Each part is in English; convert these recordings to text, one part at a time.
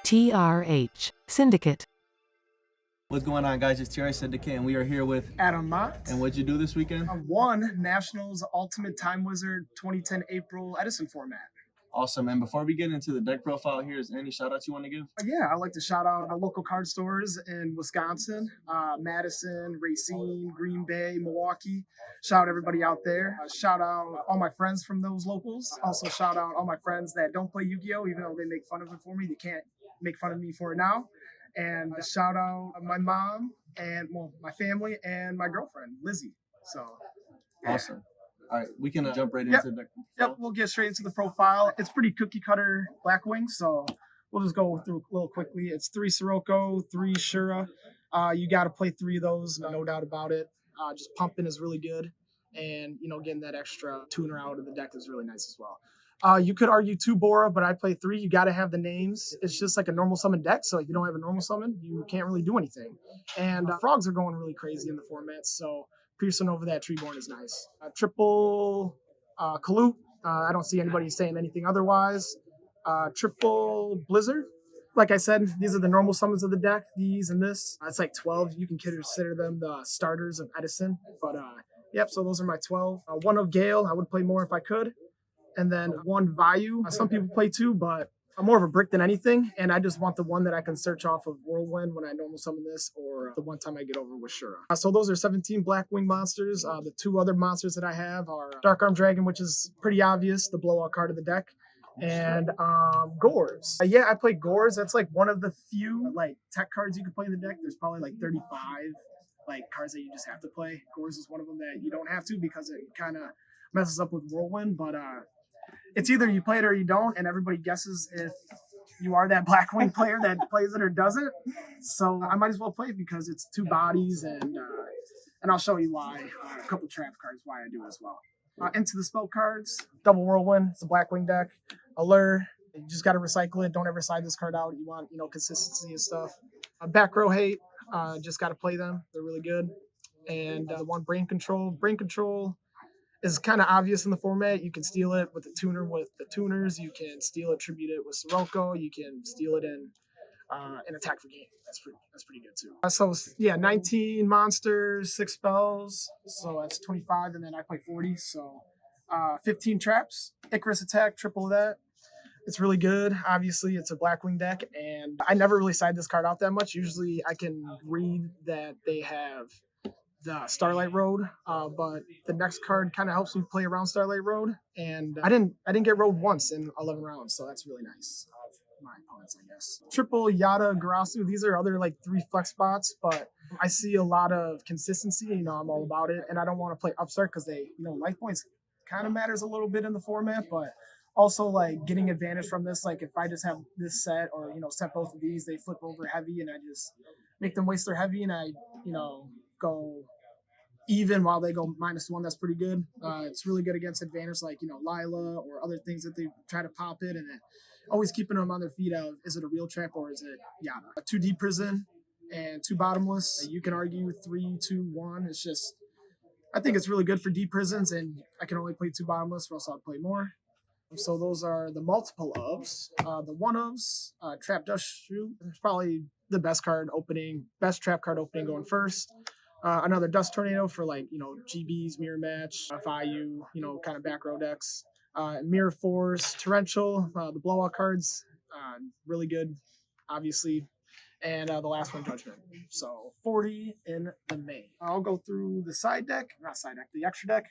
T.R.H.Syndicate. What's going on, guys? It's T.R.Syndicate, and we are here with Mott. And what'd you do this weekend? I won Nationals Ultimate Time Wizard 2010 April Edison format. Awesome. And before we get into the deck profile here, is there any shout outs you want to give? Yeah, I'd like to shout out our local card stores in Wisconsin, Madison, Racine, Green Bay, Milwaukee. Shout out everybody out there. Shout out all my friends from those locals. Also shout out all my friends that don't play Yu-Gi-Oh! Even though they make fun of it for me. They can't make fun of me for it now. And shout out my mom and my family and my girlfriend, Lizzie. So yeah. Awesome. All right, we can jump right into the deck. Yep, we'll get straight into the profile. It's pretty cookie cutter Blackwing, so we'll just go through a little quickly. It's 3 Sirocco, 3 Shura. You got to play 3 of those, no doubt about it. Just pumping is really good, and getting that extra tuner out of the deck is really nice as well. You could argue 2 Bora, but I play 3. You got to have the names. It's just like a normal summon deck, so if you don't have a normal summon, you can't really do anything. And frogs are going really crazy in the format, so piercing over that Treeborn is nice. Triple Kalut. I don't see anybody saying anything otherwise. Triple Blizzard. Like I said, these are the normal summons of the deck. These and this. It's like 12. You can consider them the starters of Edison. But yep, so those are my 12. 1 of Gale. I would play more if I could. And then 1 Vayu. Some people play 2, but I'm more of a brick than anything, and I just want the one that I can search off of Whirlwind when I normal summon this, or the one time I get over with Shura. So those are 17 Blackwing monsters. The 2 other monsters that I have are Dark Arm Dragon, which is pretty obvious, the blowout card of the deck, and Gores. Yeah, I play Gores. That's like one of the few tech cards you can play in the deck. There's probably like 35 cards that you just have to play. Gores is one of them that you don't have to because it kind of messes up with Whirlwind, but it's either you play it or you don't, and everybody guesses if you are that Blackwing player that plays it or doesn't. So I might as well play it because it's 2 bodies, and I'll show you why. A couple trap cards, why I do as well. Into the spell cards, double Whirlwind. It's a Blackwing deck. Allure. You just got to recycle it. Don't ever side this card out. You want consistency and stuff. Back row hate. Just got to play them. They're really good. And the 1 brain control. Brain control is kind of obvious in the format. You can steal it with the tuner with the tuners. You can steal it, tribute it with Sirocco. You can steal it in attack for game. That's pretty good too. So yeah, 19 monsters, 6 spells. So that's 25, and then I play 40. So 15 traps. Icarus attack, triple of that. It's really good. Obviously, it's a Blackwing deck, and I never really side this card out that much. Usually, I can read that they have the Starlight Road, but the next card kind of helps me play around Starlight Road, and I didn't get road once in 11 rounds, so that's really nice of my opponents, I guess. Triple Yada Garasu. These are other 3 flex spots, but I see a lot of consistency. I'm all about it, and I don't want to play Upstart because they, life points kind of matters a little bit in the format, but also getting advantage from this. If I just have this set or set both of these, they flip over heavy, and I just make them waste their heavy, and I go even while they go -1. That's pretty good. It's really good against advantage Lila or other things that they try to pop it, and always keeping them on their feet of, is it a real trap or is it Yada? 2 deep prison and 2 bottomless. You can argue 3, 2, 1. It's just, I think it's really good for deep prisons, and I can only play 2 bottomless or else I'll play more. So those are the multiple ofs. The 1 ofs, Trap Dust Shoot. It's probably the best trap card opening going first. Another Dust Tornado for GBs, Mirror Match, Vayu, kind of back row decks. Mirror Force, Torrential, the blowout cards, really good, obviously. And the last one, Judgment. So 40 in the main. I'll go through the the extra deck.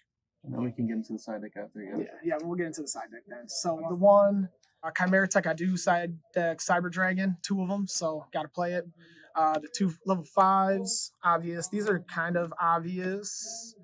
And then we can get into the side deck after. Yeah, we'll get into the side deck then. So the 1 Chimera Tech, I do side deck Cyber Dragon, 2 of them, so got to play it. The 2 level 5s, obvious. These are kind of obvious,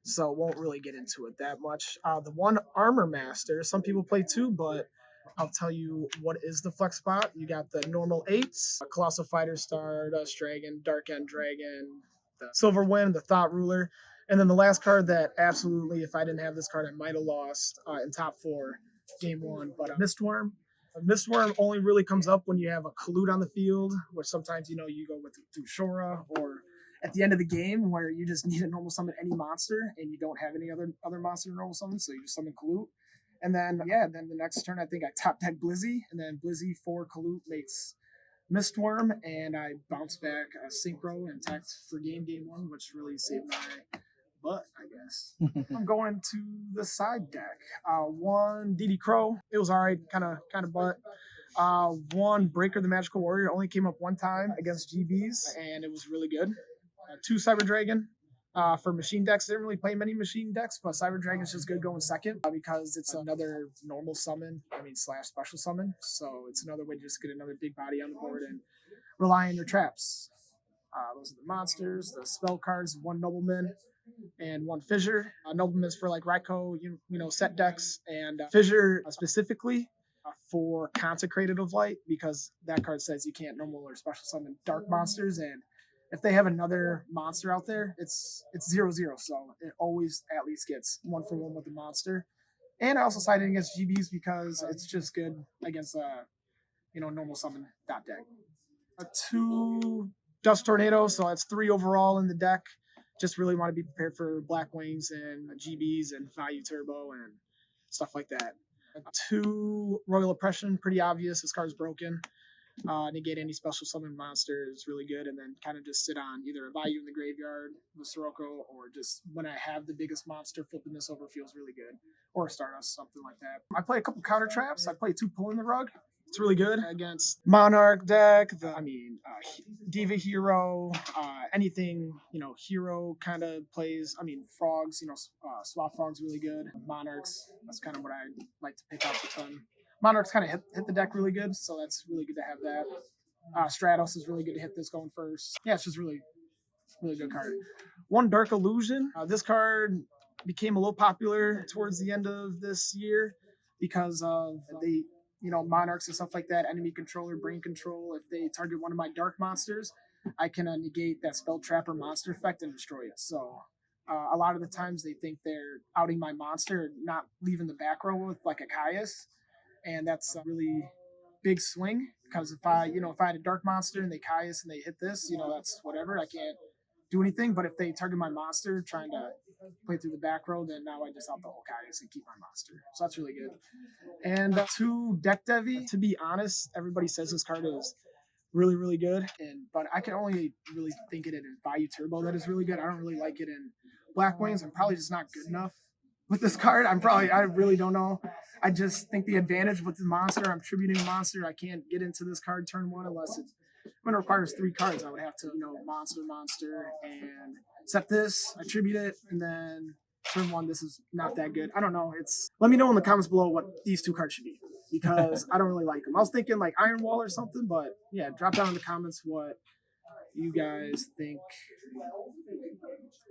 so won't really get into it that much. The 1 Armor Master, some people play 2, but I'll tell you what is the flex spot. You got the normal 8s, Colossal Fighter, Stardust Dragon, Dark End Dragon, the Silver Wind, the Thought Ruler, and then the last card that absolutely, if I didn't have this card, I might have lost in top 4 game 1, but Mistworm. A Mistworm only really comes up when you have a Kalut on the field, which sometimes, you go through Shura, or at the end of the game where you just need to normal summon any monster and you don't have any other monster to normal summon, so you just summon Kalut. And then, the next turn, I think I top deck Blizzy, and then Blizzy for Kalut makes Mistworm, and I bounced back a synchro and attacked for game 1, which really saved my butt, I guess. I'm going to the side deck. One DD Crow, it was alright, kind of butt. One Breaker the Magical Warrior only came up one time against GBs, and it was really good. Two Cyber Dragon. For machine decks, didn't really play many machine decks, but Cyber Dragon's just good going second because it's another normal summon, slash special summon. So it's another way to just get another big body on the board and rely on your traps. Those are the monsters, the spell cards, one Nobleman and one Fissure. Nobleman's for like Raikou, set decks, and Fissure specifically for Consecrated of Light, because that card says you can't normal or special summon dark monsters, and if they have another monster out there, it's 0/0, so it always at least gets 1-for-1 with the monster. And I also sided against GBs because it's just good against normal summon dot deck. 2 Dust Tornado, so that's 3 overall in the deck. Just really want to be prepared for Blackwings and GBs and Value Turbo and stuff like that. 2 Royal Oppression, pretty obvious. This card's broken. Negate any special summon monster is really good, and then kind of just sit on either a Value in the graveyard with Sirocco, or just when I have the biggest monster, flipping this over feels really good, or a Stardust, something like that. I play a couple counter traps. I play 2 Pulling the Rug. It's really good against Monarch deck. Diva Hero, anything hero kind of plays. Frogs. Swap Frogs really good. Monarchs. That's kind of what I like to pick up a ton. Monarchs kind of hit the deck really good, so that's really good to have that. Stratos is really good to hit this going first. Yeah, it's just really good card. 1 Dark Illusion. This card became a little popular towards the end of this year because of Monarchs and stuff like that, enemy controller, brain control. If they target one of my dark monsters, I can negate that spell trap or monster effect and destroy it. So a lot of the times they think they're outing my monster, not leaving the back row with like a Caius. And that's a really big swing, because if I had a dark monster and they Caius and they hit this, that's whatever. I can't do anything. But if they target my monster trying to play through the back row, then now I just out the whole Caius and keep my monster. So that's really good. And 2 Deck Devi. To be honest, everybody says this card is really, really good, but I can only really think it in Value Turbo that is really good. I don't really like it in Blackwings. I'm probably just not good enough with this card. I really don't know. I just think the advantage with the monster, I'm tributing a monster. I can't get into this card turn 1 unless it requires 3 cards. I would have to, monster, and set this, I tribute it, and then turn 1, this is not that good. I don't know. Let me know in the comments below what these 2 cards should be, because I don't really like them. I was thinking like Iron Wall or something, but yeah, drop down in the comments what you guys think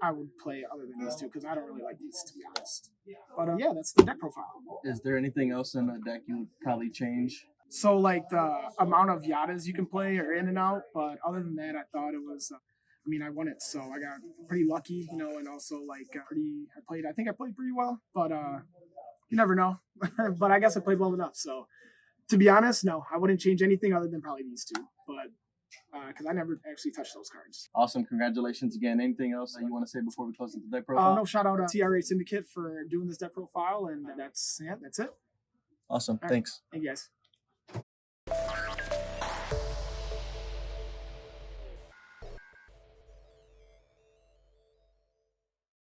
I would play other than these 2, because I don't really like these, to be honest. But yeah, that's the deck profile. Is there anything else in the deck you would probably change? So like the amount of Yadas you can play are in and out, but other than that, I thought it was. I won it, so I got pretty lucky, and also like I think I played pretty well, but you never know. But I guess I played well enough. So to be honest, no, I wouldn't change anything other than probably these 2, but. Because I never actually touched those cards. Awesome. Congratulations again. Anything else that you want to say before we close the deck profile? No, shout out to T.R.H.Syndicate for doing this deck profile, and that's it. Awesome. All Thanks. Right. Thank you guys.